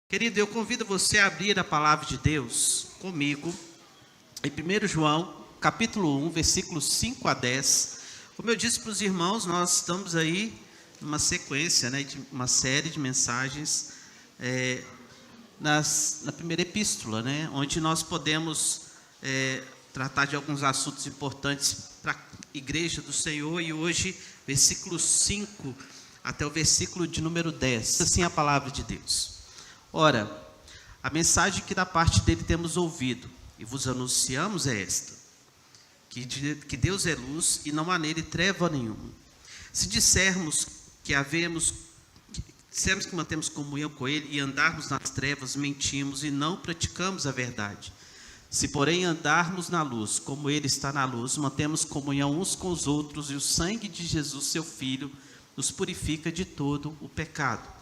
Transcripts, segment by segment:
Querido, eu convido você a abrir a palavra de Deus comigo em 1 João, capítulo 1, versículos 5 a 10. Como eu disse para os irmãos, nós estamos aí numa sequência, de uma série de mensagens na primeira epístola, onde nós podemos tratar de alguns assuntos importantes para a igreja do Senhor. E hoje, versículo 5 até o versículo de número 10, assim a palavra de Deus. Ora, a mensagem que da parte dele temos ouvido e vos anunciamos é esta: que Deus é luz e não há nele treva nenhuma. Se dissermos que mantemos comunhão com ele e andarmos nas trevas, mentimos e não praticamos a verdade. Se porém andarmos na luz, como ele está na luz, mantemos comunhão uns com os outros, e o sangue de Jesus, seu Filho, nos purifica de todo o pecado.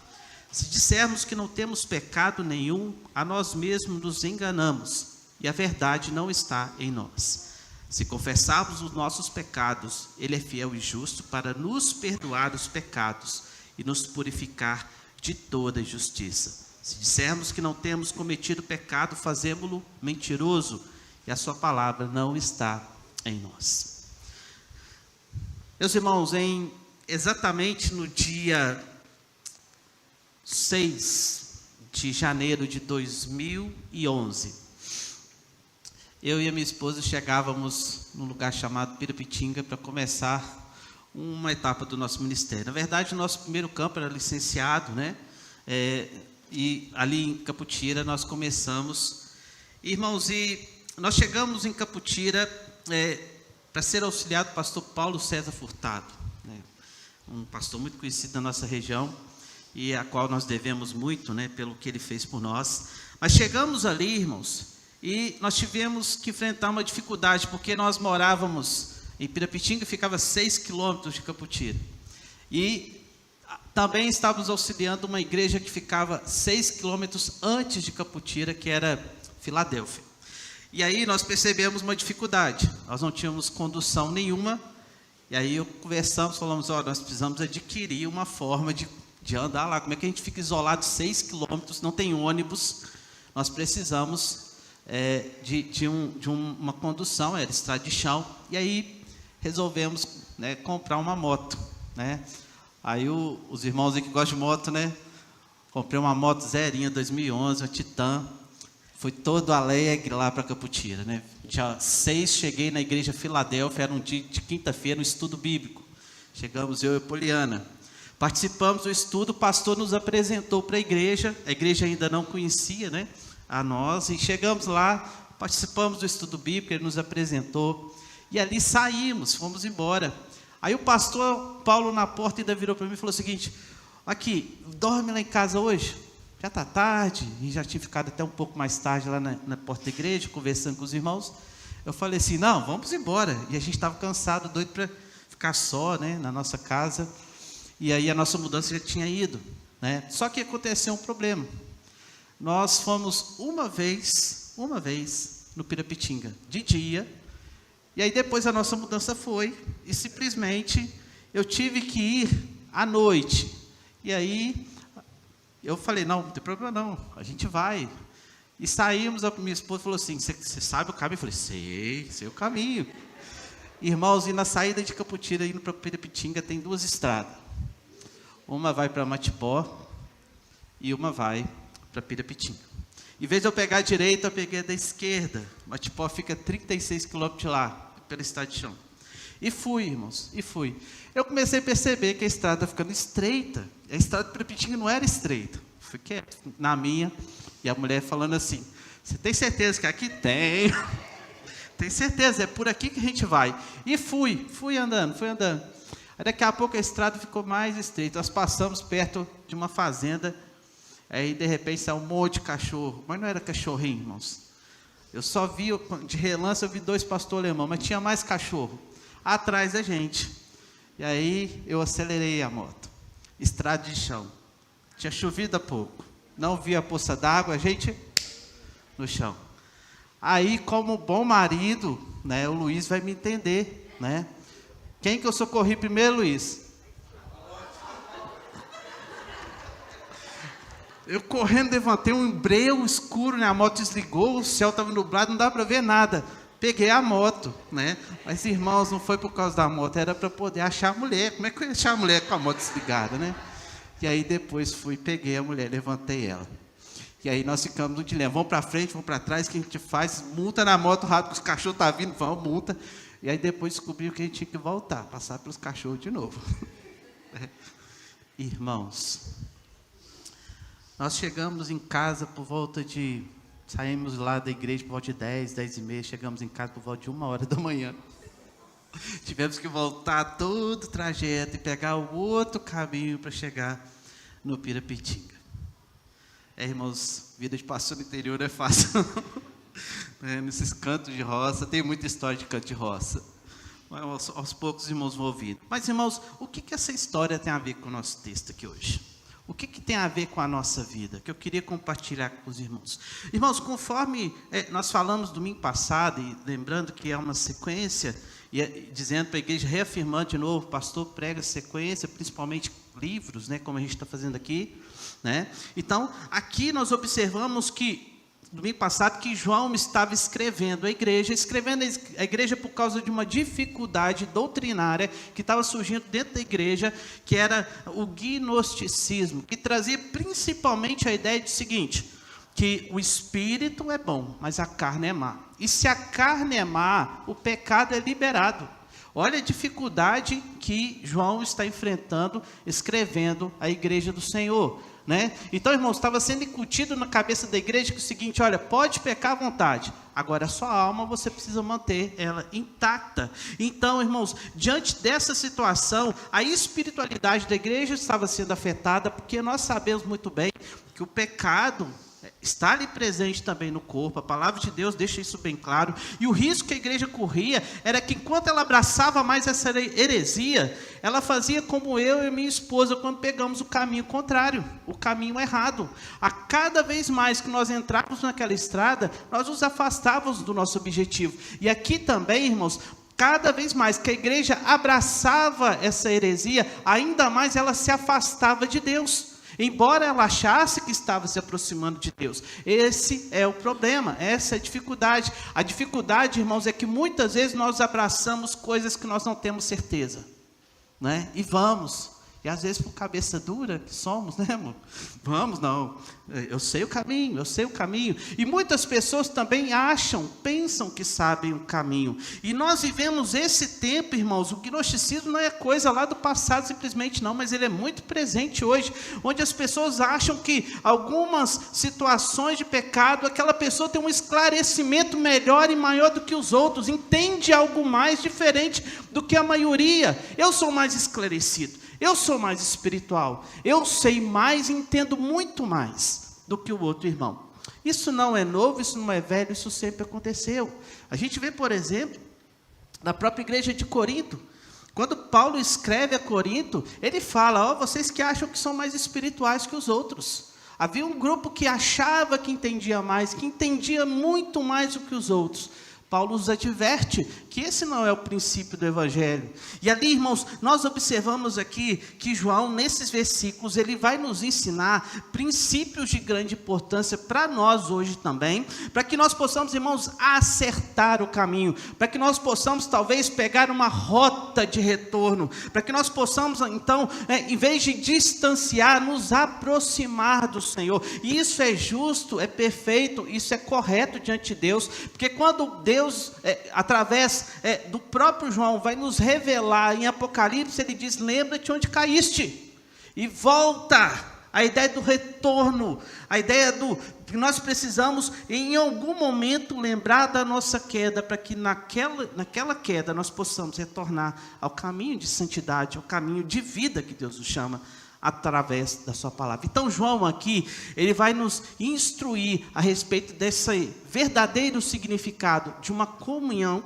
Se dissermos que não temos pecado nenhum, a nós mesmos nos enganamos, e a verdade não está em nós. Se confessarmos os nossos pecados, ele é fiel e justo para nos perdoar os pecados e nos purificar de toda injustiça. Se dissermos que não temos cometido pecado, fazemo-lo mentiroso, e a sua palavra não está em nós. Meus irmãos, exatamente no dia 6 de janeiro de 2011, eu e a minha esposa chegávamos num lugar chamado Pirapitinga para começar uma etapa do nosso ministério. Na verdade, o nosso primeiro campo era licenciado, e ali em Caputira nós começamos. Irmãos, e nós chegamos em Caputira para ser auxiliado do pastor Paulo César Furtado, um pastor muito conhecido na nossa região, e a qual nós devemos muito, pelo que ele fez por nós. Mas chegamos ali, irmãos, e nós tivemos que enfrentar uma dificuldade, porque nós morávamos em Pirapitinga, ficava 6 quilômetros de Caputira, e também estávamos auxiliando uma igreja que ficava 6 quilômetros antes de Caputira, que era Filadélfia. E aí nós percebemos uma dificuldade, nós não tínhamos condução nenhuma, e aí conversamos, falamos: nós precisamos adquirir uma forma de andar lá. Como é que a gente fica isolado 6 quilômetros, não tem ônibus? Nós precisamos de uma condução, era estrada de chão. E aí resolvemos comprar uma moto, Aí os irmãos aí que gostam de moto, comprei uma moto zerinha 2011, uma Titan. Fui todo alegre lá para Caputira, Dia 6 cheguei na igreja Filadélfia, era um dia de quinta-feira, um estudo bíblico. Chegamos eu e a Poliana. Participamos do estudo, o pastor nos apresentou para a igreja ainda não conhecia, a nós, e chegamos lá, participamos do estudo bíblico, ele nos apresentou, e ali saímos, fomos embora. Aí o pastor Paulo na porta ainda virou para mim e falou o seguinte: aqui, dorme lá em casa hoje? Já está tarde, e já tinha ficado até um pouco mais tarde lá na porta da igreja, conversando com os irmãos. Eu falei assim: não, vamos embora. E a gente estava cansado, doido para ficar só, na nossa casa. E aí a nossa mudança já tinha ido, Só que aconteceu um problema. Nós fomos uma vez no Pirapitinga, de dia, e aí depois a nossa mudança foi, e simplesmente eu tive que ir à noite. E aí eu falei: não tem problema não, a gente vai. E saímos, a minha esposa falou assim: você sabe o caminho? Eu falei: sei o caminho. Irmãos, e na saída de Caputira, indo para Pirapitinga, tem 2 estradas. Uma vai para Matipó e uma vai para Pirapitinga. Em vez de eu pegar a direita, eu peguei a da esquerda. Matipó fica 36 quilômetros de lá, pela estrada de chão. E fui, irmãos, Eu comecei a perceber que a estrada está ficando estreita. A estrada de Pirapitinga não era estreita. Fui quieto, na minha, e a mulher falando assim: você tem certeza que aqui tem? Tem certeza, é por aqui que a gente vai. E fui andando. Aí daqui a pouco a estrada ficou mais estreita. Nós passamos perto de uma fazenda. Aí de repente saiu um monte de cachorro. Mas não era cachorrinho, irmãos. Eu só vi, de relance, eu vi 2 pastores alemães, mas tinha mais cachorro atrás da gente. E aí eu acelerei a moto. Estrada de chão. Tinha chovido há pouco. Não vi a poça d'água, a gente no chão. Aí, como bom marido, o Luiz vai me entender, Quem que eu socorri primeiro, Luiz? Eu correndo, levantei um breu escuro, né? A moto desligou, o céu estava nublado, não dava para ver nada. Peguei a moto, né? Mas, irmãos, não foi por causa da moto, era para poder achar a mulher. Como é que eu ia achar a mulher com a moto desligada, né? E aí depois peguei a mulher, levantei ela. E aí nós ficamos no dilema, vamos para frente, vamos para trás, o que a gente faz? Multa na moto rápido, os cachorros estão vindo, vamos, multa. E aí depois descobriu que a gente tinha que voltar, passar pelos cachorros de novo. Irmãos, nós chegamos em casa por volta de... Saímos lá da igreja por volta de 10h30, chegamos em casa por volta de 1h da manhã. Tivemos que voltar todo o trajeto e pegar o outro caminho para chegar no Pirapitinga. Irmãos, vida de pastor no interior não é fácil. Nesses cantos de roça, tem muita história de canto de roça. Aos poucos, irmãos, vão ouvindo. Mas, irmãos, o que essa história tem a ver com o nosso texto aqui hoje? O que tem a ver com a nossa vida? Que eu queria compartilhar com os irmãos. Irmãos, conforme nós falamos domingo passado, e lembrando que é uma sequência, e dizendo para a igreja, reafirmando de novo, o pastor prega sequência, principalmente livros, né, como a gente está fazendo aqui, né? Então, aqui nós observamos que, domingo passado, que João estava escrevendo a igreja por causa de uma dificuldade doutrinária que estava surgindo dentro da igreja, que era o gnosticismo, que trazia principalmente a ideia de seguinte, que o espírito é bom, mas a carne é má. E se a carne é má, o pecado é liberado. Olha a dificuldade que João está enfrentando, escrevendo a igreja do Senhor, né? Então, irmãos, estava sendo incutido na cabeça da igreja que o seguinte, olha, pode pecar à vontade, agora a sua alma você precisa manter ela intacta. Então, irmãos, diante dessa situação, a espiritualidade da igreja estava sendo afetada, porque nós sabemos muito bem que o pecado está ali presente também no corpo, a palavra de Deus deixa isso bem claro, e o risco que a igreja corria, era que enquanto ela abraçava mais essa heresia, ela fazia como eu e minha esposa, quando pegamos o caminho contrário, o caminho errado. A cada vez mais que nós entrávamos naquela estrada, nós nos afastávamos do nosso objetivo, e aqui também, irmãos, cada vez mais que a igreja abraçava essa heresia, ainda mais ela se afastava de Deus, embora ela achasse que estava se aproximando de Deus. Esse é o problema, essa é a dificuldade. A dificuldade, irmãos, é que muitas vezes nós abraçamos coisas que nós não temos certeza, né? E e às vezes por cabeça dura que somos, né, amor? Vamos, não, eu sei o caminho. E muitas pessoas também pensam que sabem o caminho. E nós vivemos esse tempo, irmãos, o gnosticismo não é coisa lá do passado simplesmente não, mas ele é muito presente hoje, onde as pessoas acham que algumas situações de pecado, aquela pessoa tem um esclarecimento melhor e maior do que os outros, entende algo mais diferente do que a maioria. Eu sou mais esclarecido. Eu sou mais espiritual, eu sei mais e entendo muito mais do que o outro irmão. Isso não é novo, isso não é velho, isso sempre aconteceu. A gente vê, por exemplo, na própria igreja de Corinto, quando Paulo escreve a Corinto, ele fala, vocês que acham que são mais espirituais que os outros. Havia um grupo que achava que entendia mais, que entendia muito mais do que os outros. Paulo nos adverte que esse não é o princípio do Evangelho. E ali, irmãos, nós observamos aqui que João, nesses versículos, ele vai nos ensinar princípios de grande importância para nós hoje também, para que nós possamos, irmãos, acertar o caminho, para que nós possamos, talvez, pegar uma rota de retorno, para que nós possamos, então, em vez de distanciar, nos aproximar do Senhor. E isso é justo, é perfeito, isso é correto diante de Deus, porque quando Deus, através do próprio João, vai nos revelar em Apocalipse, ele diz, lembra-te onde caíste, e volta. A ideia do retorno, a ideia que nós precisamos, em algum momento, lembrar da nossa queda, para que naquela queda nós possamos retornar ao caminho de santidade, ao caminho de vida que Deus nos chama, através da sua palavra. Então João aqui, ele vai nos instruir a respeito desse verdadeiro significado de uma comunhão,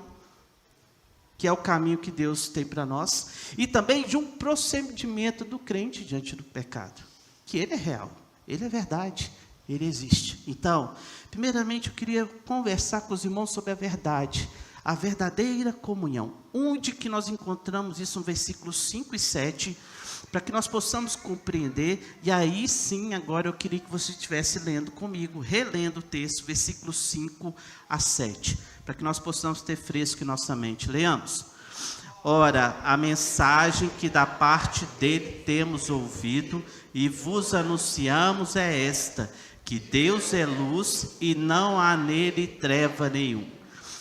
que é o caminho que Deus tem para nós, e também de um procedimento do crente diante do pecado, que ele é real, ele é verdade, ele existe. Então, primeiramente eu queria conversar com os irmãos sobre a verdade, a verdadeira comunhão. Onde que nós encontramos isso no versículos 5 e 7, para que nós possamos compreender. E aí sim, agora eu queria que você estivesse lendo comigo, relendo o texto, versículos 5 a 7, para que nós possamos ter fresco em nossa mente. Leamos. Ora, a mensagem que da parte dele temos ouvido e vos anunciamos é esta, que Deus é luz e não há nele treva nenhum.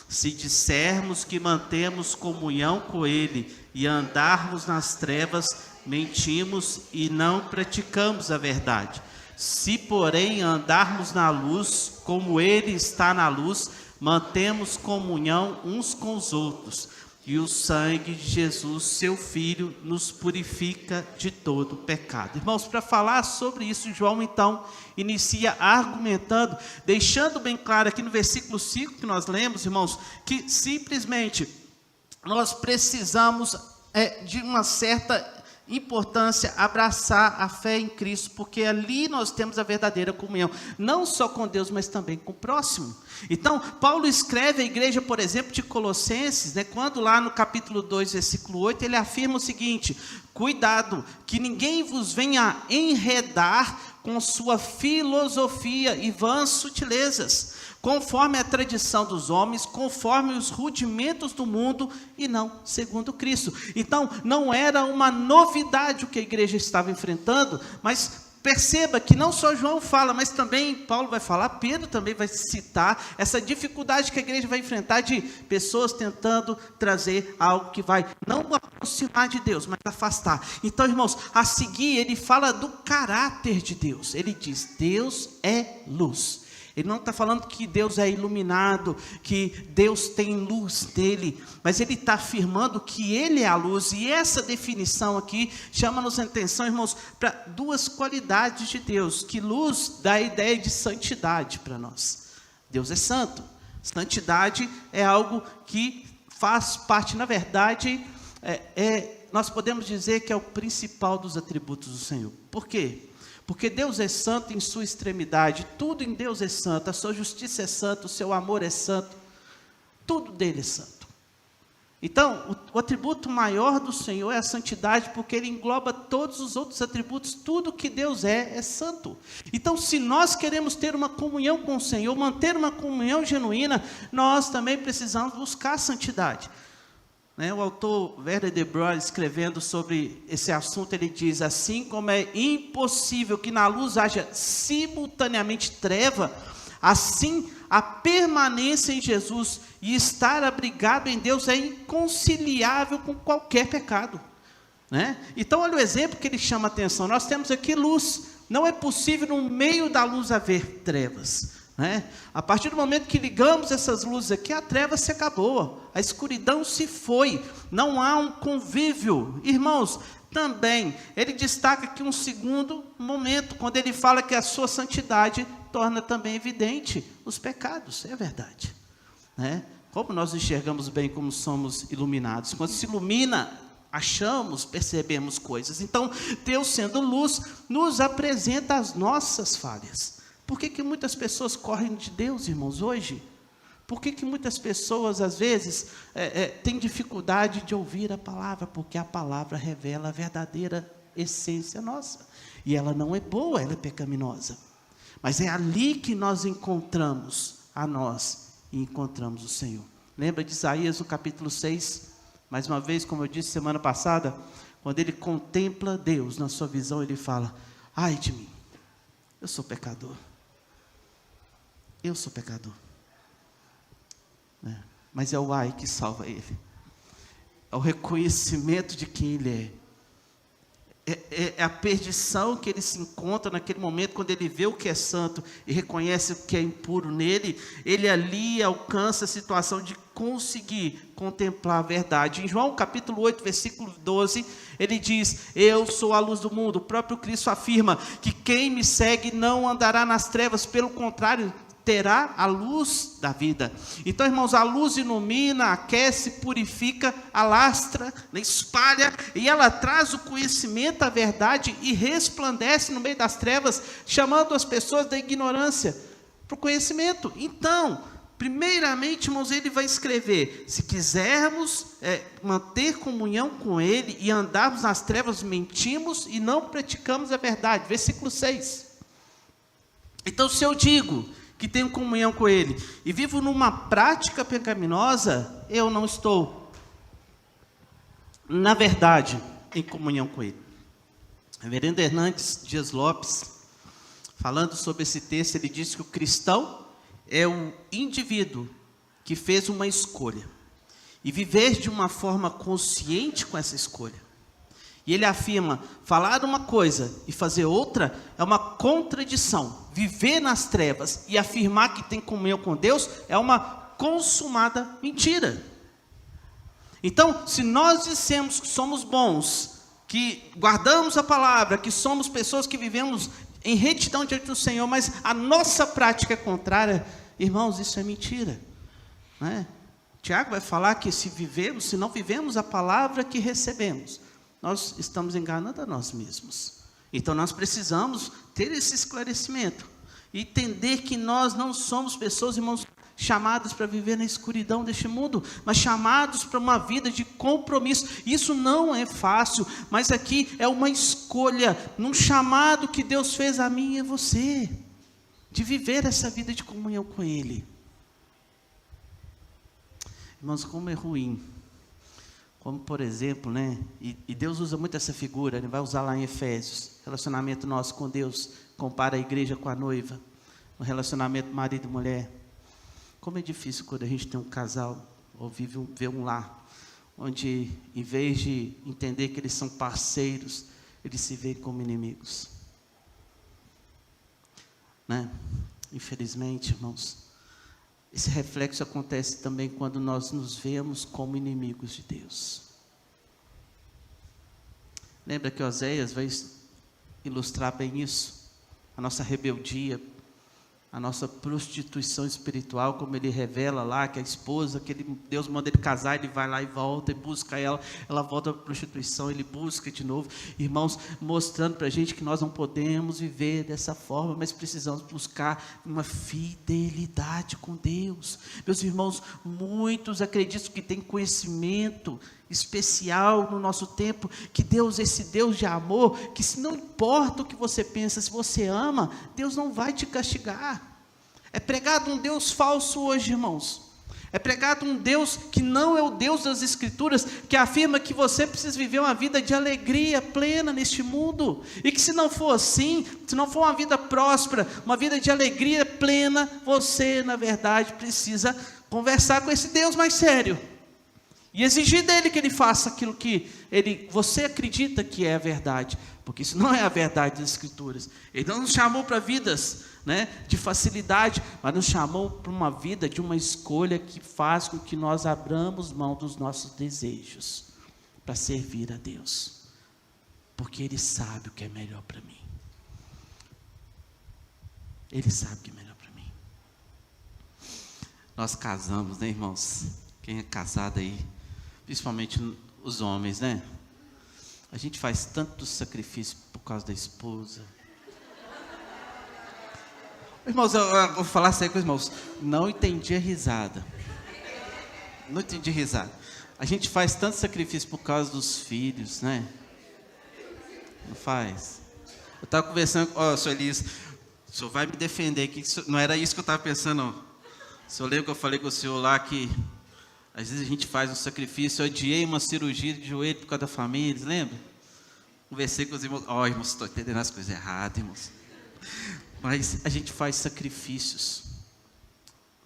Se dissermos que mantemos comunhão com ele e andarmos nas trevas, mentimos e não praticamos a verdade. Se, porém, andarmos na luz, como ele está na luz, mantemos comunhão uns com os outros. E o sangue de Jesus, seu Filho, nos purifica de todo pecado. Irmãos, para falar sobre isso, João então inicia argumentando, deixando bem claro aqui no versículo 5 que nós lemos, irmãos, que simplesmente nós precisamos de uma certa importância abraçar a fé em Cristo, porque ali nós temos a verdadeira comunhão, não só com Deus, mas também com o próximo. Então, Paulo escreve à igreja, por exemplo, de Colossenses, quando lá no capítulo 2, versículo 8, ele afirma o seguinte: cuidado, que ninguém vos venha enredar com sua filosofia e vãs sutilezas, conforme a tradição dos homens, conforme os rudimentos do mundo, e não segundo Cristo. Então, não era uma novidade o que a igreja estava enfrentando, mas perceba que não só João fala, mas também Paulo vai falar, Pedro também vai citar essa dificuldade que a igreja vai enfrentar de pessoas tentando trazer algo que vai não aproximar de Deus, mas afastar. Então, irmãos, a seguir ele fala do caráter de Deus. Ele diz: Deus é luz. Ele não está falando que Deus é iluminado, que Deus tem luz dele, mas ele está afirmando que ele é a luz. E essa definição aqui chama-nos a atenção, irmãos, para duas qualidades de Deus, que luz dá a ideia de santidade para nós. Deus é santo. Santidade é algo que faz parte, na verdade, nós podemos dizer que é o principal dos atributos do Senhor. Por quê? Porque Deus é santo em sua extremidade, tudo em Deus é santo, a sua justiça é santa, o seu amor é santo, tudo dele é santo. Então, o atributo maior do Senhor é a santidade, porque ele engloba todos os outros atributos, tudo que Deus é santo. Então, se nós queremos ter uma comunhão com o Senhor, manter uma comunhão genuína, nós também precisamos buscar a santidade. O autor Werner de Brauer, escrevendo sobre esse assunto, ele diz: assim como é impossível que na luz haja simultaneamente treva, assim a permanência em Jesus e estar abrigado em Deus é inconciliável com qualquer pecado. Então, olha o exemplo que ele chama a atenção. Nós temos aqui luz, não é possível no meio da luz haver trevas. A partir do momento que ligamos essas luzes aqui, a treva se acabou, a escuridão se foi, não há um convívio. Irmãos, também, ele destaca aqui um segundo momento, quando ele fala que a sua santidade torna também evidente os pecados. É verdade. Como nós enxergamos bem, como somos iluminados. Quando se ilumina, achamos, percebemos coisas. Então, Deus sendo luz, nos apresenta as nossas falhas. Por que muitas pessoas correm de Deus, irmãos, hoje? Por que muitas pessoas, às vezes, têm dificuldade de ouvir a palavra? Porque a palavra revela a verdadeira essência nossa. E ela não é boa, ela é pecaminosa. Mas é ali que nós encontramos a nós e encontramos o Senhor. Lembra de Isaías, no capítulo 6? Mais uma vez, como eu disse semana passada, quando ele contempla Deus na sua visão, ele fala: ai de mim, eu sou pecador. Eu sou pecador. Mas é o ai que salva ele. É o reconhecimento de quem ele é. É a perdição que ele se encontra naquele momento, quando ele vê o que é santo e reconhece o que é impuro nele. Ele ali alcança a situação de conseguir contemplar a verdade. Em João capítulo 8, versículo 12, ele diz: eu sou a luz do mundo. O próprio Cristo afirma que quem me segue não andará nas trevas, pelo contrário, terá a luz da vida. Então, irmãos, a luz ilumina, aquece, purifica, alastra, espalha, e ela traz o conhecimento, a verdade, e resplandece no meio das trevas, chamando as pessoas da ignorância para o conhecimento. Então, Primeiramente, irmãos, ele vai escrever: se quisermos manter comunhão com ele e andarmos nas trevas, mentimos e não praticamos a verdade. Versículo 6. Então, se eu digo que tenho comunhão com ele e vivo numa prática pecaminosa, eu não estou, na verdade, em comunhão com ele. Reverendo Hernandes Dias Lopes, falando sobre esse texto, ele diz que o cristão é um indivíduo que fez uma escolha, e viver de uma forma consciente com essa escolha. E ele afirma: falar uma coisa e fazer outra é uma contradição. Viver nas trevas e afirmar que tem comunhão com Deus é uma consumada mentira. Então, se nós dissemos que somos bons, que guardamos a palavra, que somos pessoas que vivemos em retidão diante do Senhor, mas a nossa prática é contrária, irmãos, isso é mentira, não é? Tiago vai falar que se não vivemos a palavra que recebemos, nós estamos enganando a nós mesmos. Então nós precisamos ter esse esclarecimento e entender que nós não somos pessoas, irmãos, chamados para viver na escuridão deste mundo, mas chamados para uma vida de compromisso. Isso não é fácil, mas aqui é uma escolha, num chamado que Deus fez a mim e a você, de viver essa vida de comunhão com Ele. Irmãos, como é ruim, como por exemplo, né, e Deus usa muito essa figura, Ele vai usar lá em Efésios, relacionamento nosso com Deus, compara a igreja com a noiva, o relacionamento marido e mulher. Como é difícil quando a gente tem um casal, ou vê um lar, onde em vez de entender que eles são parceiros, eles se veem como inimigos, né? Infelizmente, irmãos, esse reflexo acontece também quando nós nos vemos como inimigos de Deus. Lembra que Oséias vai ilustrar bem isso? A nossa rebeldia, a nossa prostituição espiritual, como ele revela lá, que a esposa, que Deus manda ele casar, ele vai lá e volta, e busca ela volta para a prostituição, ele busca de novo. Irmãos, mostrando para a gente que nós não podemos viver dessa forma, mas precisamos buscar uma fidelidade com Deus. Meus irmãos, muitos acreditam que têm conhecimento especial no nosso tempo, que Deus, esse Deus de amor, que se não importa o que você pensa, se você ama, Deus não vai te castigar. É pregado um Deus falso hoje, irmãos. É pregado um Deus que não é o Deus das Escrituras, que afirma que você precisa viver uma vida de alegria plena neste mundo, e que se não for assim, se não for uma vida próspera, uma vida de alegria plena, você na verdade precisa conversar com esse Deus mais sério, e exigir dele que ele faça aquilo que você acredita que é a verdade, porque isso não é a verdade das Escrituras. Ele não nos chamou para vidas, né, de facilidade, mas nos chamou para uma vida de uma escolha que faz com que nós abramos mão dos nossos desejos para servir a Deus, porque Ele sabe o que é melhor para mim. Ele sabe o que é melhor para mim. Nós casamos, né, irmãos? Quem é casado aí, principalmente os homens, né? A gente faz tanto sacrifício por causa da esposa. Irmãos, eu vou falar sério com os irmãos. Não entendi a risada. Não entendi a risada. A gente faz tanto sacrifício por causa dos filhos, né? Não faz? Eu estava conversando com o senhor Elias. O senhor vai me defender, que não era isso que eu estava pensando, não. O senhor lembra que eu falei com o senhor lá que às vezes a gente faz um sacrifício. Eu adiei uma cirurgia de joelho por causa da família, lembra? Conversei com os irmãos. Irmãos, estou entendendo as coisas erradas, irmãos. Mas a gente faz sacrifícios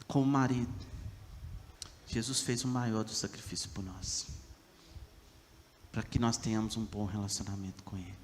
com o marido. Jesus fez o maior do sacrifício por nós, para que nós tenhamos um bom relacionamento com Ele.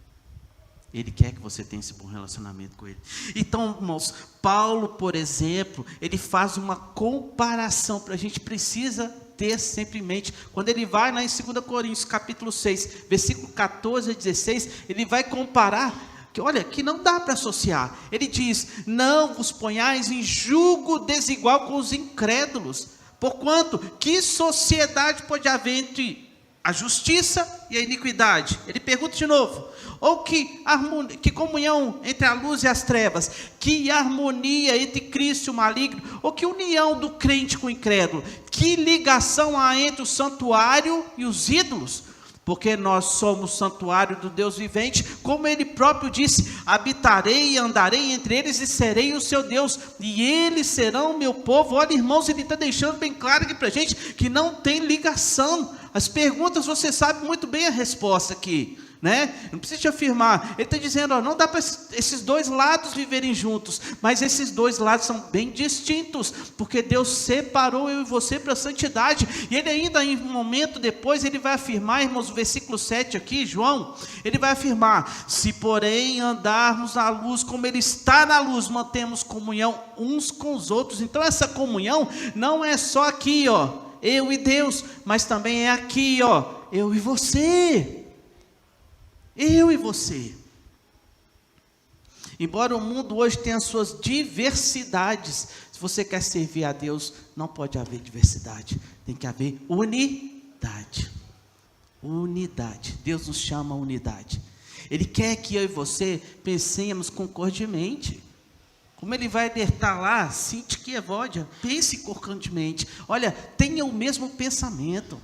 Ele quer que você tenha esse bom relacionamento com Ele. Então, irmãos, Paulo, por exemplo, ele faz uma comparação, para a gente precisa ter sempre em mente, quando ele vai lá em 2 Coríntios, capítulo 6, versículo 14 a 16, ele vai comparar, que olha, que não dá para associar. Ele diz: não vos ponhais em jugo desigual com os incrédulos, porquanto, que sociedade pode haver entre a justiça e a iniquidade. Ele pergunta de novo, ou que comunhão entre a luz e as trevas, que harmonia entre Cristo e o maligno, ou que união do crente com o incrédulo, que ligação há entre o santuário e os ídolos? Porque nós somos santuário do Deus vivente, como Ele próprio disse, habitarei e andarei entre eles e serei o seu Deus, e eles serão meu povo. Olha, irmãos, Ele está deixando bem claro aqui para a gente, que não tem ligação. As perguntas, você sabe muito bem a resposta aqui, né? Não precisa te afirmar. Ele está dizendo, ó, não dá para esses dois lados viverem juntos, mas esses dois lados são bem distintos, porque Deus separou eu e você para a santidade. E ele ainda, em um momento depois, ele vai afirmar, irmãos, o versículo 7 aqui, João, ele vai afirmar, se porém andarmos na luz, como Ele está na luz, mantemos comunhão uns com os outros. Então essa comunhão não é só aqui, ó, eu e Deus, mas também é aqui, ó, eu e você. Eu e você. Embora o mundo hoje tenha suas diversidades, se você quer servir a Deus, não pode haver diversidade, tem que haver unidade. Unidade. Deus nos chama a unidade. Ele quer que eu e você pensemos concordemente. Como ele vai alertar lá, Sinti que Evódia, pense concordemente. Olha, tenha o mesmo pensamento.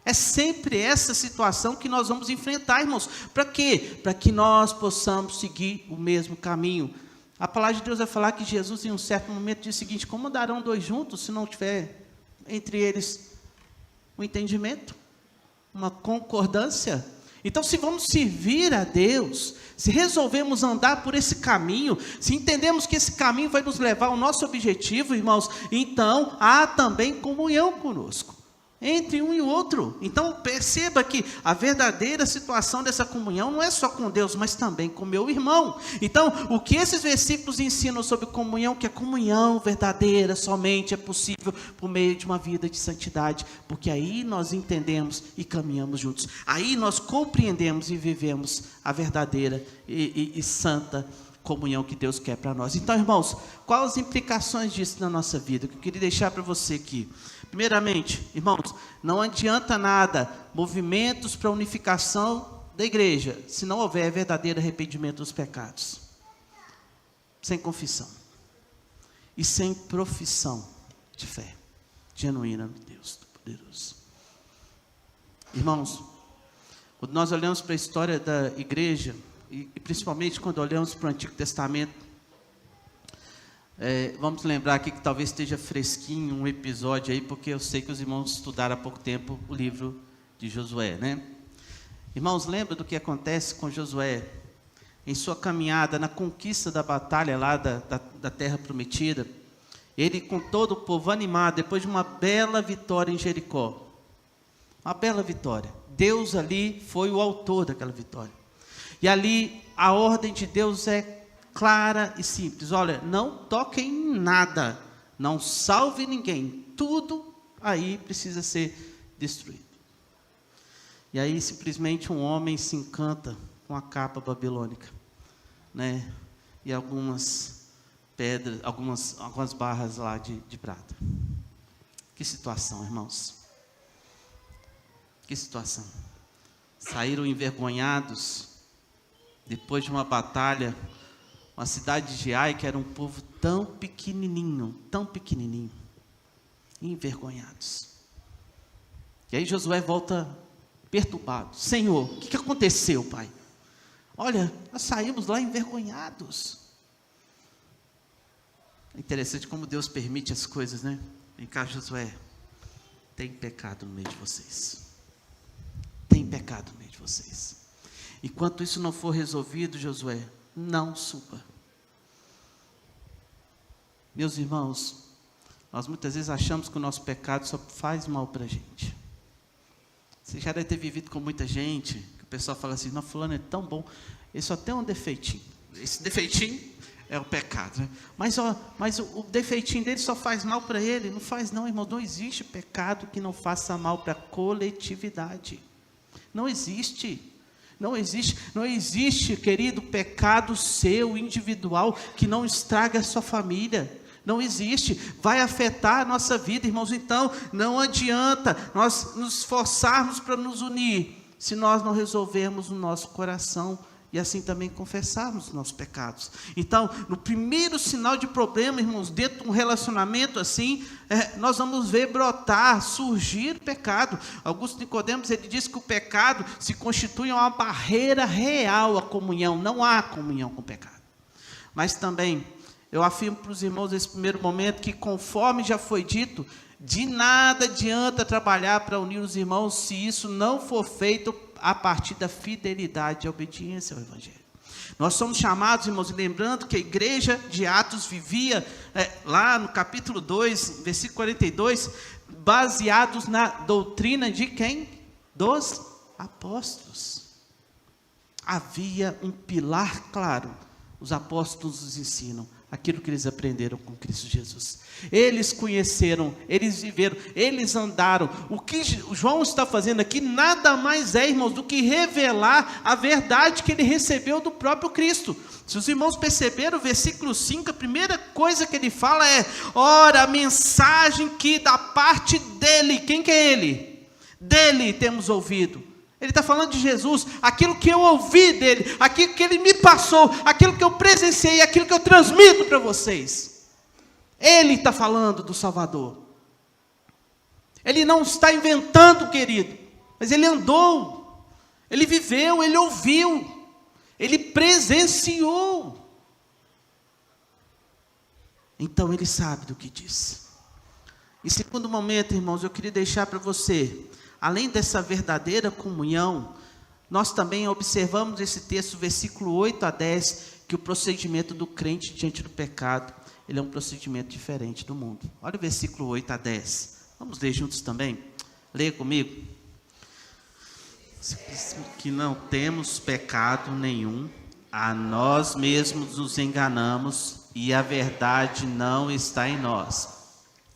É sempre essa situação que nós vamos enfrentar, irmãos. Para quê? Para que nós possamos seguir o mesmo caminho. A palavra de Deus vai falar que Jesus, em um certo momento, disse o seguinte: como andarão dois juntos se não tiver entre eles um entendimento, uma concordância? Então, se vamos servir a Deus, se resolvemos andar por esse caminho, se entendemos que esse caminho vai nos levar ao nosso objetivo, irmãos, então há também comunhão conosco, entre um e o outro. Então perceba que a verdadeira situação dessa comunhão não é só com Deus, mas também com meu irmão. Então o que esses versículos ensinam sobre comunhão, que a comunhão verdadeira somente é possível por meio de uma vida de santidade, porque aí nós entendemos e caminhamos juntos, aí nós compreendemos e vivemos a verdadeira e santa comunhão que Deus quer para nós. Então, irmãos, quais as implicações disso na nossa vida, que eu queria deixar para você aqui? Primeiramente, irmãos, não adianta nada movimentos para a unificação da igreja, se não houver verdadeiro arrependimento dos pecados, sem confissão e sem profissão de fé genuína no Deus Todo-Poderoso. Irmãos, quando nós olhamos para a história da igreja, e principalmente quando olhamos para o Antigo Testamento, vamos lembrar aqui que talvez esteja fresquinho um episódio aí, porque eu sei que os irmãos estudaram há pouco tempo o livro de Josué, né? Irmãos, lembra do que acontece com Josué em sua caminhada na conquista da batalha lá da terra prometida? Ele, com todo o povo animado, depois de uma bela vitória em Jericó, uma bela vitória, Deus ali foi o autor daquela vitória, e ali a ordem de Deus é clara e simples: olha, não toquem em nada, não salve ninguém, tudo aí precisa ser destruído. E aí simplesmente um homem se encanta com a capa babilônica, né? E algumas pedras, algumas barras lá de prata. Que situação, irmãos, que situação. Saíram envergonhados depois de uma batalha. Uma cidade de Ai, que era um povo tão pequenininho, envergonhados. E aí Josué volta perturbado: Senhor, o que aconteceu, pai? Olha, nós saímos lá envergonhados. É interessante como Deus permite as coisas, né? Vem cá, Josué, tem pecado no meio de vocês. Tem pecado no meio de vocês. Enquanto isso não for resolvido, Josué, não suba. Meus irmãos, nós muitas vezes achamos que o nosso pecado só faz mal para a gente. Você já deve ter vivido com muita gente, que o pessoal fala assim: não, fulano é tão bom, ele só tem um defeitinho. Esse defeitinho é o pecado, né? Mas o defeitinho dele só faz mal para ele. Não faz não, irmão. Não existe pecado que não faça mal para a coletividade. Não existe. Não existe, querido, pecado seu, individual, que não estraga a sua família. Não existe, vai afetar a nossa vida, irmãos. Então, não adianta nós nos esforçarmos para nos unir, se nós não resolvermos o nosso coração e assim também confessarmos os nossos pecados. Então, no primeiro sinal de problema, irmãos, dentro de um relacionamento assim, nós vamos ver brotar, surgir pecado. Augusto Nicodemos, ele diz que o pecado se constitui uma barreira real à comunhão, não há comunhão com o pecado. Mas também, eu afirmo para os irmãos nesse primeiro momento que, conforme já foi dito, de nada adianta trabalhar para unir os irmãos se isso não for feito a partir da fidelidade e obediência ao Evangelho. Nós somos chamados, irmãos, lembrando que a igreja de Atos vivia, lá no capítulo 2, versículo 42, baseados na doutrina de quem? Dos apóstolos. Havia um pilar claro, os apóstolos nos ensinam aquilo que eles aprenderam com Cristo Jesus. Eles conheceram, eles viveram, eles andaram. O que João está fazendo aqui nada mais é, irmãos, do que revelar a verdade que ele recebeu do próprio Cristo. Se os irmãos perceberam, o versículo 5, a primeira coisa que ele fala é: ora, a mensagem que da parte dele, quem que é ele? Dele temos ouvido. Ele está falando de Jesus, aquilo que eu ouvi dele, aquilo que ele me passou, aquilo que eu presenciei, aquilo que eu transmito para vocês. Ele está falando do Salvador. Ele não está inventando, querido, mas ele andou, ele viveu, ele ouviu, ele presenciou. Então ele sabe do que diz. E segundo momento, irmãos, eu queria deixar para você, além dessa verdadeira comunhão, nós também observamos esse texto, versículo 8 a 10, que o procedimento do crente diante do pecado, ele é um procedimento diferente do mundo. Olha o versículo 8 a 10. Vamos ler juntos também? Leia comigo. Que não temos pecado nenhum, a nós mesmos nos enganamos e a verdade não está em nós.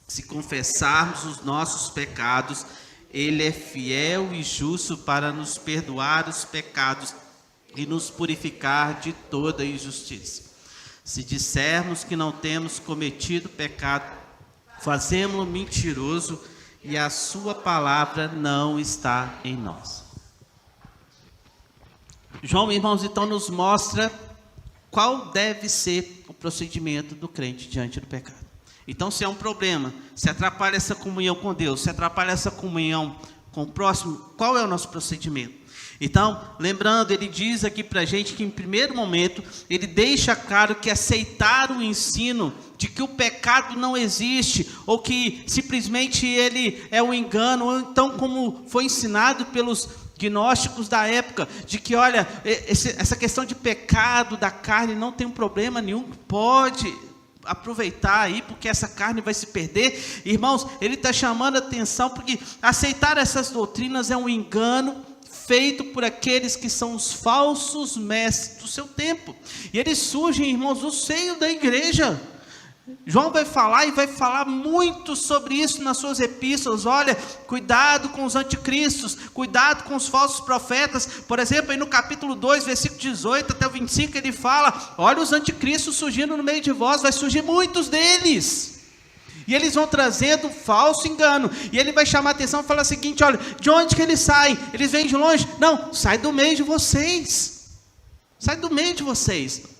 Se confessarmos os nossos pecados, Ele é fiel e justo para nos perdoar os pecados e nos purificar de toda injustiça. Se dissermos que não temos cometido pecado, fazemo-lo mentiroso e a sua palavra não está em nós. João, irmãos, então nos mostra qual deve ser o procedimento do crente diante do pecado. Então, se é um problema, se atrapalha essa comunhão com Deus, se atrapalha essa comunhão com o próximo, qual é o nosso procedimento? Então, lembrando, ele diz aqui para a gente que em primeiro momento, ele deixa claro que aceitar o ensino de que o pecado não existe, ou que simplesmente ele é um engano, ou então como foi ensinado pelos gnósticos da época, de que olha, essa questão de pecado da carne não tem um problema nenhum, pode aproveitar aí, porque essa carne vai se perder. Irmãos, ele está chamando a atenção, porque aceitar essas doutrinas é um engano feito por aqueles que são os falsos mestres do seu tempo, e eles surgem, irmãos, no seio da igreja. João vai falar e vai falar muito sobre isso nas suas epístolas. Olha, cuidado com os anticristos, cuidado com os falsos profetas. Por exemplo, aí no capítulo 2, versículo 18 até o 25, ele fala: olha os anticristos surgindo no meio de vós, vai surgir muitos deles, e eles vão trazendo falso engano, e ele vai chamar a atenção e falar o seguinte: olha, de onde que eles saem? Eles vêm de longe? Não, sai do meio de vocês, sai do meio de vocês.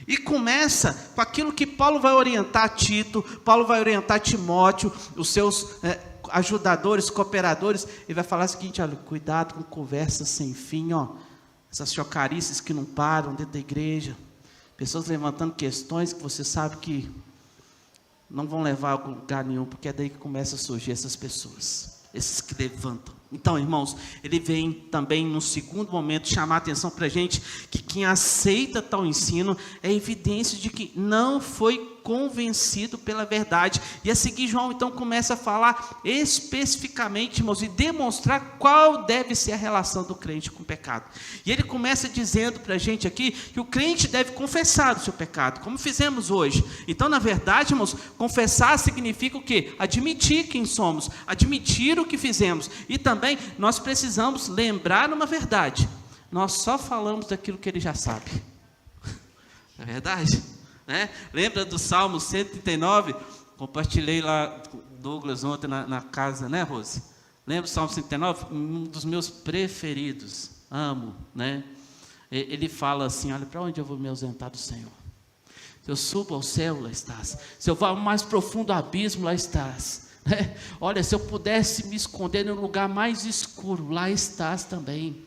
E começa com aquilo que Paulo vai orientar Tito, Paulo vai orientar Timóteo, os seus ajudadores, cooperadores. Ele vai falar o seguinte: olha, cuidado com conversas sem fim, essas chocarices que não param dentro da igreja, pessoas levantando questões que você sabe que não vão levar a lugar nenhum, porque é daí que começa a surgir essas pessoas, esses que levantam. Então, irmãos, ele vem também, no segundo momento, chamar a atenção para a gente, que quem aceita tal ensino é evidência de que não foi convencido pela verdade. E a seguir, João então começa a falar especificamente, irmãos, e demonstrar qual deve ser a relação do crente com o pecado. E ele começa dizendo para a gente aqui, que o crente deve confessar o seu pecado, como fizemos hoje. Então, na verdade, irmãos, confessar significa o quê? Admitir quem somos, admitir o que fizemos. E também, nós precisamos lembrar uma verdade: nós só falamos daquilo que ele já sabe. Não é verdade? né? Lembra do Salmo 139? Compartilhei lá com Douglas ontem na casa, né, Rose? Lembra do Salmo 139? Um dos meus preferidos, amo, né? Ele fala assim: olha, para onde eu vou me ausentar do Senhor? Se eu subo ao céu, lá estás. Se eu vou ao mais profundo abismo, lá estás. Olha, se eu pudesse me esconder no lugar mais escuro, lá estás também.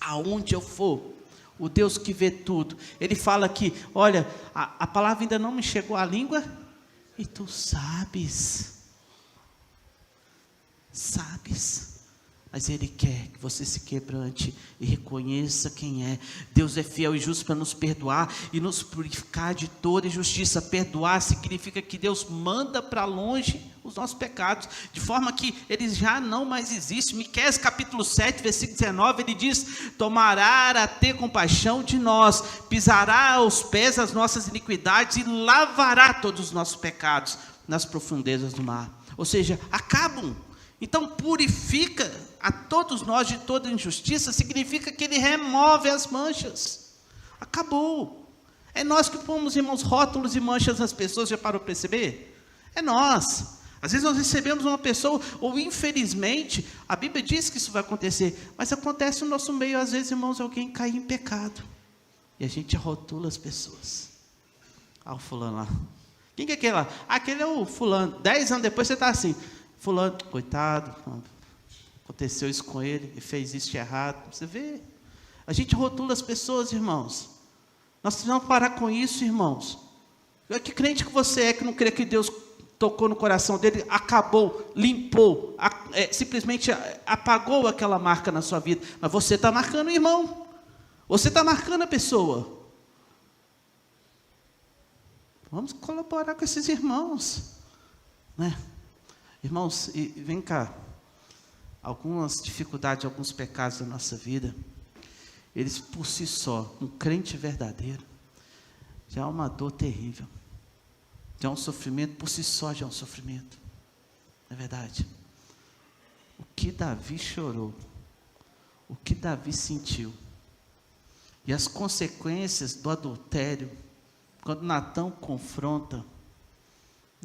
Aonde eu for, o Deus que vê tudo. Ele fala aqui: olha, a palavra ainda não me chegou à língua, e tu sabes. Mas Ele quer que você se quebrante e reconheça quem é. Deus é fiel e justo para nos perdoar e nos purificar de toda injustiça. Perdoar significa que Deus manda para longe os nossos pecados, de forma que eles já não mais existem. Miqueias capítulo 7, versículo 19, ele diz: tomará a ter compaixão de nós, pisará aos pés as nossas iniquidades e lavará todos os nossos pecados nas profundezas do mar. Ou seja, acabam. Então purifica a todos nós de toda injustiça, significa que Ele remove as manchas. Acabou. É nós que pomos, irmãos, rótulos e manchas nas pessoas. Já parou para perceber? É nós. Às vezes nós recebemos uma pessoa, ou infelizmente, a Bíblia diz que isso vai acontecer, mas acontece no nosso meio, às vezes, irmãos, alguém cai em pecado, e a gente rotula as pessoas. O fulano lá. Quem que é aquele lá? Aquele é o fulano. 10 anos depois você está assim: fulano, coitado, aconteceu isso com ele, e fez isso de errado. Você vê, a gente rotula as pessoas, irmãos. Nós precisamos parar com isso, irmãos. Que crente que você é que não crê que Deus tocou no coração dele, acabou, limpou, simplesmente apagou aquela marca na sua vida? Mas você está marcando o irmão, você está marcando a pessoa. Vamos colaborar com esses irmãos, né? Irmãos, e vem cá, algumas dificuldades, alguns pecados da nossa vida, eles por si só, um crente verdadeiro, já é uma dor terrível, já é um sofrimento, por si só já é um sofrimento, não é verdade? O que Davi chorou, o que Davi sentiu, e as consequências do adultério, quando Natã confronta,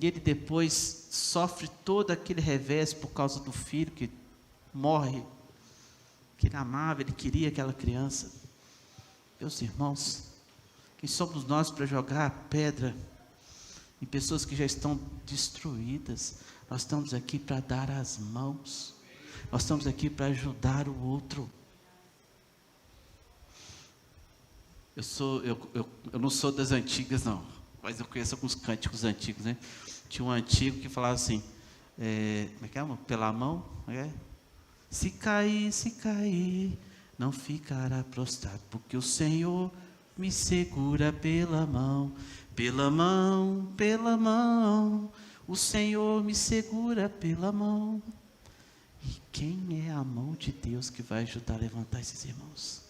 e ele depois sofre todo aquele revés por causa do filho que morre, que ele amava, ele queria aquela criança. Meus irmãos, quem somos nós para jogar pedra em pessoas que já estão destruídas? Nós estamos aqui para dar as mãos, nós estamos aqui para ajudar o outro. Eu não sou das antigas, não, mas eu conheço alguns cânticos antigos, né? Tinha um antigo que falava assim, como é que é? Pela mão, se cair, não ficará prostrado, porque o Senhor me segura pela mão, o Senhor me segura pela mão. E quem é a mão de Deus que vai ajudar a levantar esses irmãos?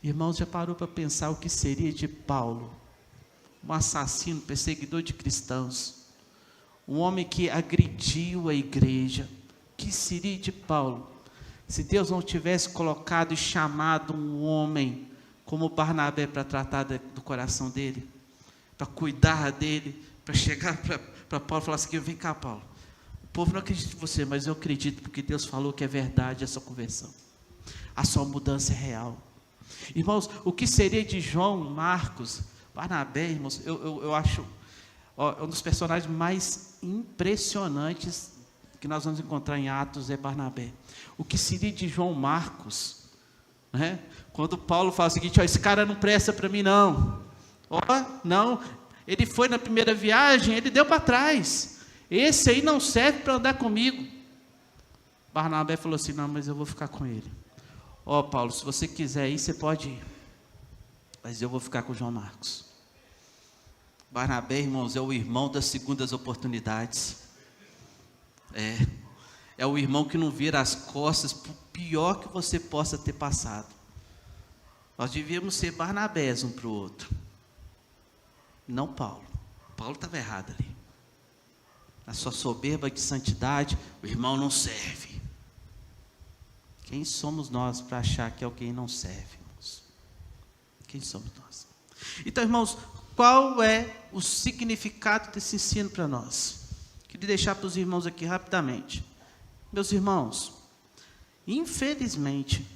Irmãos, já parou para pensar o que seria de Paulo, um assassino, perseguidor de cristãos, um homem que agrediu a igreja? Que seria de Paulo, se Deus não tivesse colocado e chamado um homem como Barnabé para tratar do coração dele, para cuidar dele, para chegar para Paulo e falar assim: vem cá, Paulo, o povo não acredita em você, mas eu acredito, porque Deus falou que é verdade a sua conversão, a sua mudança é real. Irmãos, o que seria de João Marcos? Barnabé, irmãos, eu acho um dos personagens mais impressionantes que nós vamos encontrar em Atos é Barnabé. O que seria de João Marcos, né? Quando Paulo fala o seguinte: esse cara não presta para mim não, não, ele foi na primeira viagem, ele deu para trás, esse aí não serve para andar comigo. Barnabé falou assim: não, mas eu vou ficar com ele. Paulo, se você quiser ir, você pode ir, mas eu vou ficar com João Marcos. Barnabé, irmãos, é o irmão das segundas oportunidades. É o irmão que não vira as costas por pior que você possa ter passado. Nós devíamos ser Barnabés um para o outro, não Paulo. Paulo estava errado ali, na sua soberba de santidade. O irmão não serve. Quem somos nós para achar que alguém não serve, irmãos? Quem somos nós? Então, irmãos, Qual é o significado desse ensino para nós? Queria deixar para os irmãos aqui rapidamente. Meus irmãos, infelizmente,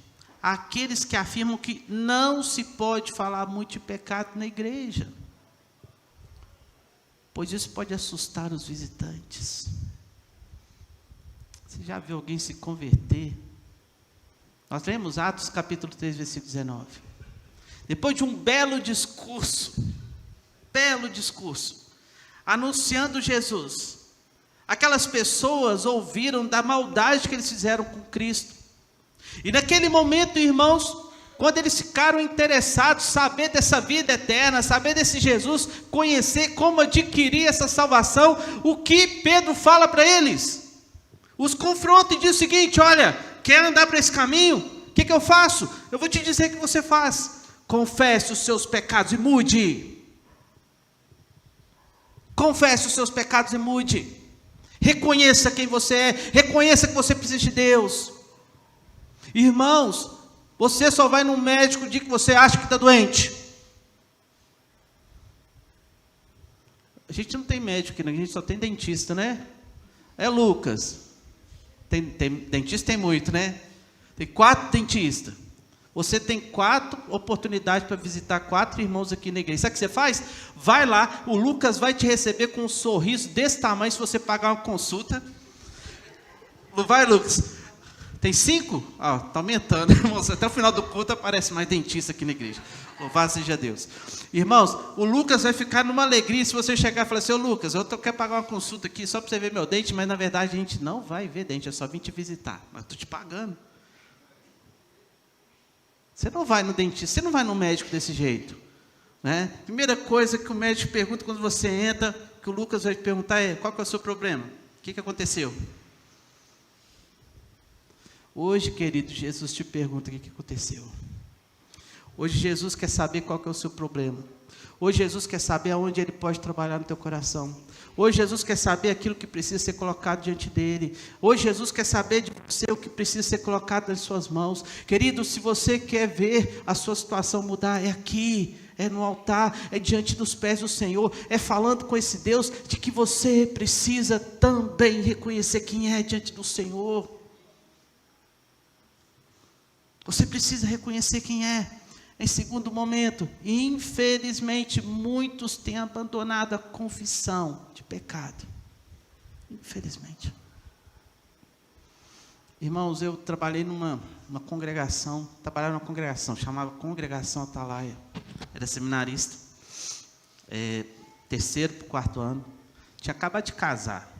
há aqueles que afirmam que não se pode falar muito de pecado na igreja, pois isso pode assustar os visitantes. Você já viu alguém se converter? Nós lemos Atos capítulo 3, versículo 19. Depois de um belo discurso, anunciando Jesus, aquelas pessoas ouviram da maldade que eles fizeram com Cristo. E naquele momento, irmãos, quando eles ficaram interessados em saber dessa vida eterna, saber desse Jesus, conhecer como adquirir essa salvação, o que Pedro fala para eles? Os confronta e diz o seguinte: olha, quer andar para esse caminho? O que eu faço? Eu vou te dizer o que você faz. Confesse os seus pecados e mude. Confesse os seus pecados e mude. Reconheça quem você é. Reconheça que você precisa de Deus. Irmãos, você só vai no médico o dia que você acha que está doente. A gente não tem médico aqui, a gente só tem dentista, né? É Lucas. Dentista tem muito, né? Tem 4 dentistas. Você tem 4 oportunidades para visitar 4 irmãos aqui na igreja. Sabe o que você faz? Vai lá, o Lucas vai te receber com um sorriso desse tamanho se você pagar uma consulta. Não vai, Lucas? Tem 5? Está aumentando, irmãos. Até o final do culto aparece mais dentista aqui na igreja. Louvado seja Deus. Irmãos, o Lucas vai ficar numa alegria se você chegar e falar assim: ô Lucas, eu quero pagar uma consulta aqui só para você ver meu dente, mas na verdade a gente não vai ver dente, é só vir te visitar. Mas estou te pagando. Você não vai no dentista, você não vai no médico desse jeito, né? Primeira coisa que o médico pergunta quando você entra, que o Lucas vai te perguntar é: qual que é o seu problema? O que aconteceu? Hoje, querido, Jesus te pergunta o que aconteceu. Hoje Jesus quer saber qual que é o seu problema. Hoje Jesus quer saber aonde Ele pode trabalhar no teu coração. Hoje Jesus quer saber aquilo que precisa ser colocado diante dEle. Hoje Jesus quer saber de você o que precisa ser colocado nas suas mãos. Querido, se você quer ver a sua situação mudar, é aqui, é no altar, é diante dos pés do Senhor, é falando com esse Deus de que você precisa também reconhecer quem é diante do Senhor. Você precisa reconhecer quem é. Em segundo momento, infelizmente, muitos têm abandonado a confissão de pecado. Infelizmente. Irmãos, eu trabalhei numa congregação, chamava Congregação Atalaia. Era seminarista, 3º para o 4º ano. Tinha acabado de casar.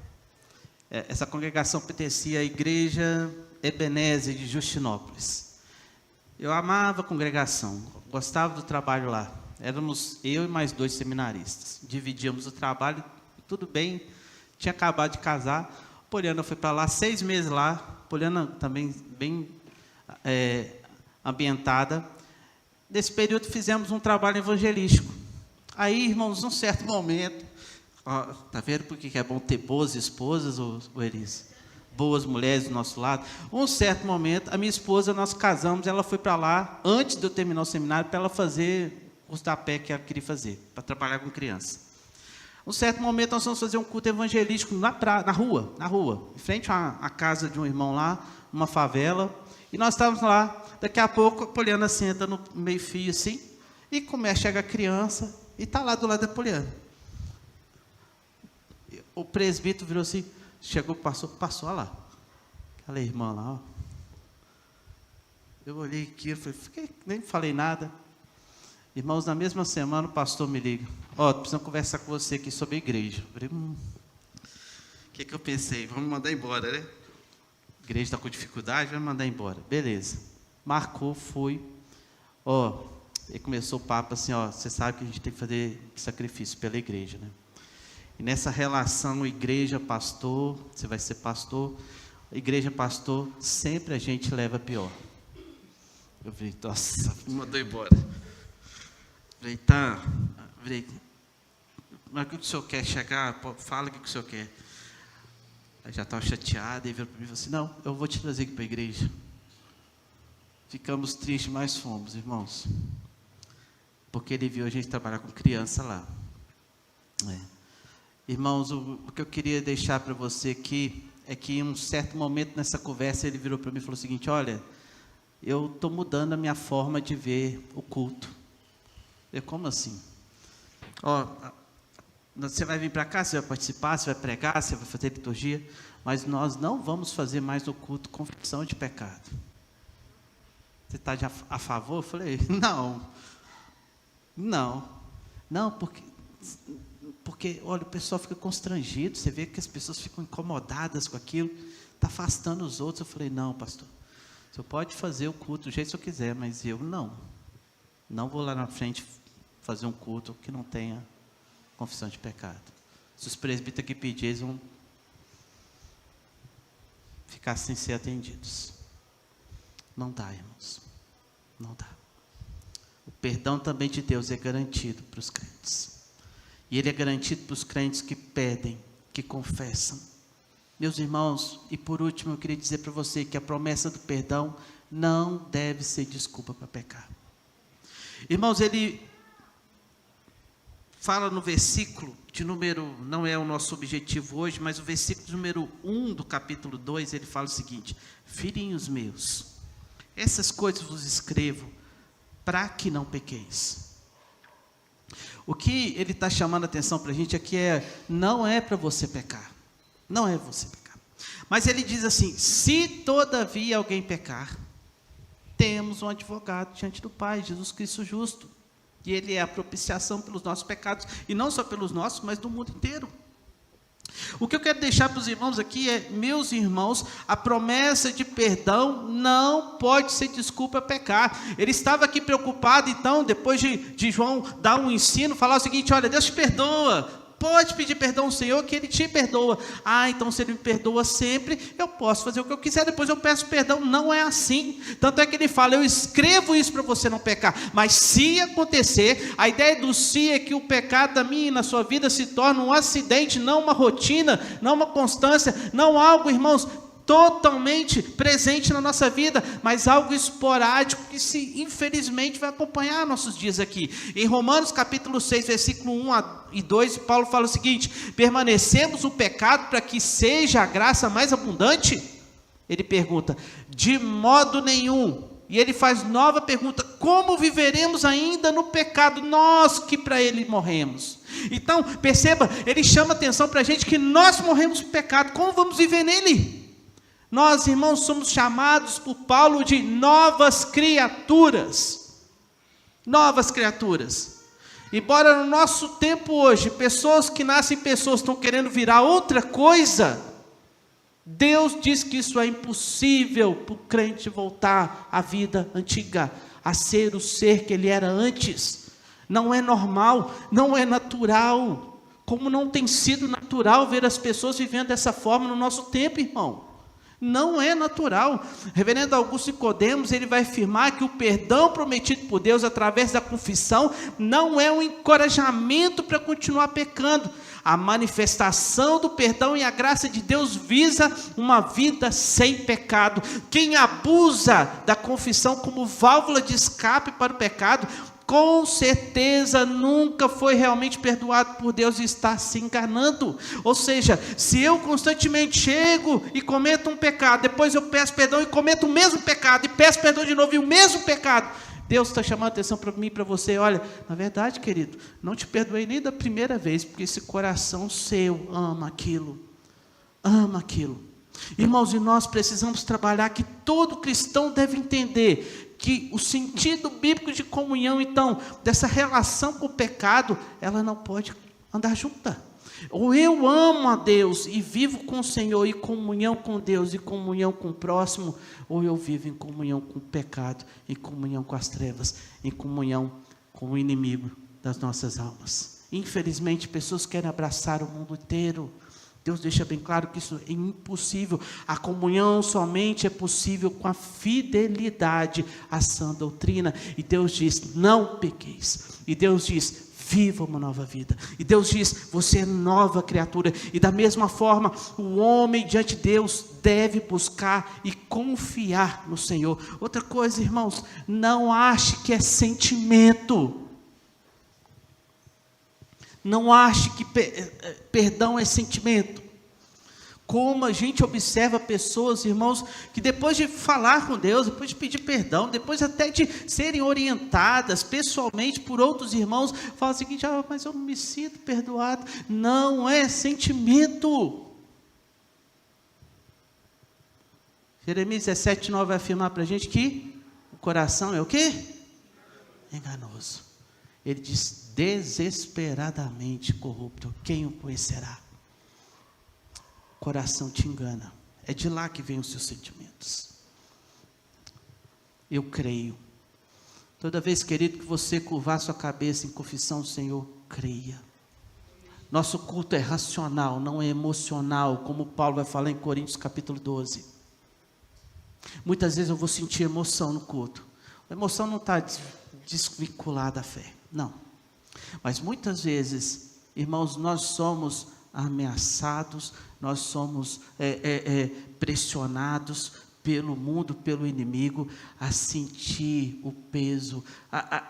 Essa congregação pertencia à Igreja Ebenezer de Justinópolis. Eu amava a congregação, gostava do trabalho lá. Éramos eu e mais 2 seminaristas. Dividíamos o trabalho, tudo bem. Tinha acabado de casar. Poliana foi para lá, 6 meses lá. Poliana também bem ambientada. Nesse período fizemos um trabalho evangelístico. Aí, irmãos, num certo momento, tá vendo por que é bom ter boas esposas, ô Elis? Boas mulheres do nosso lado. Um certo momento, a minha esposa, nós casamos, ela foi para lá, antes de eu terminar o seminário, para ela fazer o curso da PE que ela queria fazer, para trabalhar com criança. Um certo momento, nós vamos fazer um culto evangelístico na rua, em frente à casa de um irmão lá, numa favela, e nós estávamos lá. Daqui a pouco, a Poliana senta no meio-fio assim, e começa a chegar a criança, e está lá do lado da Poliana. O presbítero virou assim, chegou, passou lá. Aquela irmã lá, ó. Eu olhei aqui, nem falei nada. Irmãos, na mesma semana o pastor me liga. Precisamos conversar com você aqui sobre a igreja. Eu falei, o que eu pensei? Vamos mandar embora, né? A igreja está com dificuldade, vai mandar embora. Beleza. Marcou, foi. E começou o papo assim, você sabe que a gente tem que fazer sacrifício pela igreja, né? E nessa relação igreja-pastor, você vai ser pastor, igreja-pastor, sempre a gente leva pior. Eu falei, nossa, me mandou embora. Falei, tá. Falei, mas o que o senhor quer chegar? Fala o que o senhor quer. Aí já estava chateado, e veio para mim e falou assim, não, eu vou te trazer aqui para a igreja. Ficamos tristes, mas fomos, irmãos. porque ele viu a gente trabalhar com criança lá. Irmãos, o que eu queria deixar para você aqui é que em um certo momento nessa conversa ele virou para mim e falou o seguinte: olha, eu estou mudando a minha forma de ver o culto. Eu, como assim? Você vai vir para cá, você vai participar, você vai pregar, você vai fazer liturgia, mas nós não vamos fazer mais no culto confissão de pecado. Você está a favor? Eu falei, não, porque, olha, o pessoal fica constrangido, você vê que as pessoas ficam incomodadas com aquilo, está afastando os outros. Eu falei, não, pastor, o senhor pode fazer o culto do jeito que o senhor quiser, mas eu não vou lá na frente fazer um culto que não tenha confissão de pecado. Se os presbíteros aqui pedirem, eles vão ficar sem ser atendidos. Não dá, irmãos, não dá. O perdão também de Deus é garantido para os crentes, e ele é garantido para os crentes que pedem, que confessam. Meus irmãos, e por último eu queria dizer para você que a promessa do perdão não deve ser desculpa para pecar. Irmãos, ele fala no versículo de número, não é o nosso objetivo hoje, mas o versículo número 1 do capítulo 2, ele fala o seguinte: filhinhos meus, essas coisas vos escrevo para que não pequeis. O que ele está chamando a atenção para a gente aqui não é para você pecar, não é você pecar, mas ele diz assim: se todavia alguém pecar, temos um advogado diante do Pai, Jesus Cristo justo, e ele é a propiciação pelos nossos pecados, e não só pelos nossos, mas do mundo inteiro. O que eu quero deixar para os irmãos aqui é, meus irmãos, a promessa de perdão não pode ser desculpa a pecar. Ele estava aqui preocupado, então, depois de João dar um ensino, falar o seguinte: olha, Deus te perdoa, pode pedir perdão ao Senhor que Ele te perdoa. Então se Ele me perdoa sempre, eu posso fazer o que eu quiser, depois eu peço perdão. Não é assim. Tanto é que ele fala: eu escrevo isso para você não pecar. Mas se acontecer, a ideia do se é que o pecado da minha e na sua vida se torna um acidente, não uma rotina, não uma constância, não algo, irmãos, totalmente presente na nossa vida, mas algo esporádico que infelizmente vai acompanhar nossos dias aqui. Em Romanos capítulo 6, versículo 1 e 2, Paulo fala o seguinte: permanecemos o pecado para que seja a graça mais abundante? Ele pergunta: de modo nenhum. E ele faz nova pergunta: como viveremos ainda no pecado, nós que para ele morremos? Então, perceba, ele chama atenção para a gente que nós morremos no pecado, como vamos viver nele? Nós, irmãos, somos chamados por Paulo de novas criaturas. Novas criaturas. Embora no nosso tempo hoje, pessoas que nascem pessoas estão querendo virar outra coisa, Deus diz que isso é impossível para o crente voltar à vida antiga, a ser o ser que ele era antes. Não é normal, não é natural. Como não tem sido natural ver as pessoas vivendo dessa forma no nosso tempo, irmão. Não é natural. Reverendo Augusto Nicodemos, ele vai afirmar que o perdão prometido por Deus através da confissão não é um encorajamento para continuar pecando. A manifestação do perdão e a graça de Deus visa uma vida sem pecado. Quem abusa da confissão como válvula de escape para o pecado, com certeza nunca foi realmente perdoado por Deus e está se enganando. Ou seja, se eu constantemente chego e cometo um pecado, depois eu peço perdão e cometo o mesmo pecado, e peço perdão de novo e o mesmo pecado, Deus está chamando a atenção para mim e para você: olha, na verdade, querido, não te perdoei nem da primeira vez, porque esse coração seu ama aquilo. Ama aquilo. Irmãos, e nós precisamos trabalhar que todo cristão deve entender que o sentido bíblico de comunhão, então, dessa relação com o pecado, ela não pode andar junta. Ou eu amo a Deus e vivo com o Senhor, e comunhão com Deus e comunhão com o próximo, ou eu vivo em comunhão com o pecado, em comunhão com as trevas, em comunhão com o inimigo das nossas almas. Infelizmente, pessoas querem abraçar o mundo inteiro. Deus deixa bem claro que isso é impossível. A comunhão somente é possível com a fidelidade à sã doutrina. E Deus diz: não pequeis. E Deus diz: viva uma nova vida. E Deus diz: você é nova criatura. E da mesma forma, o homem diante de Deus deve buscar e confiar no Senhor. Outra coisa, irmãos, não ache que é sentimento. Não ache que perdão é sentimento. Como a gente observa pessoas, irmãos, que depois de falar com Deus, depois de pedir perdão, depois até de serem orientadas pessoalmente por outros irmãos, falam o seguinte: mas eu não me sinto perdoado. Não é sentimento. Jeremias 17:9 vai afirmar para a gente que o coração é o quê? Enganoso. Ele diz: desesperadamente corrupto, quem o conhecerá? O coração te engana. É de lá que vêm os seus sentimentos. Eu creio. Toda vez, querido, que você curvar sua cabeça em confissão ao Senhor, creia. Nosso culto é racional, não é emocional, como Paulo vai falar em Coríntios capítulo 12. Muitas vezes eu vou sentir emoção no culto. A emoção não está desvinculada da fé, não. Mas muitas vezes, irmãos, nós somos ameaçados, nós somos pressionados pelo mundo, pelo inimigo, a sentir o peso,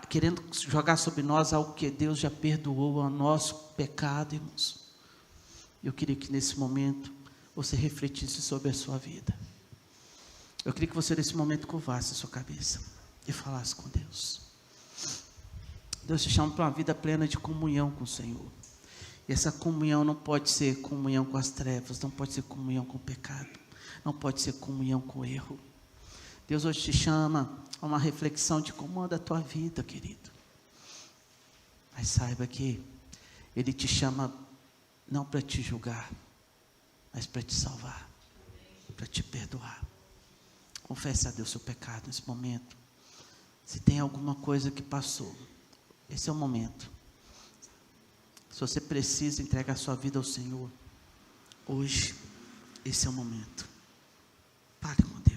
querendo jogar sobre nós algo que Deus já perdoou, o nosso pecado, irmãos. Eu queria que nesse momento você refletisse sobre a sua vida. Eu queria que você nesse momento curvasse a sua cabeça e falasse com Deus. Deus te chama para uma vida plena de comunhão com o Senhor. E essa comunhão não pode ser comunhão com as trevas, não pode ser comunhão com o pecado, não pode ser comunhão com o erro. Deus hoje te chama a uma reflexão de como anda a tua vida, querido. Mas saiba que Ele te chama não para te julgar, mas para te salvar, para te perdoar. Confesse a Deus seu pecado nesse momento. Se tem alguma coisa que passou, esse é o momento. Se você precisa entregar sua vida ao Senhor, hoje, esse é o momento. Pare com Deus.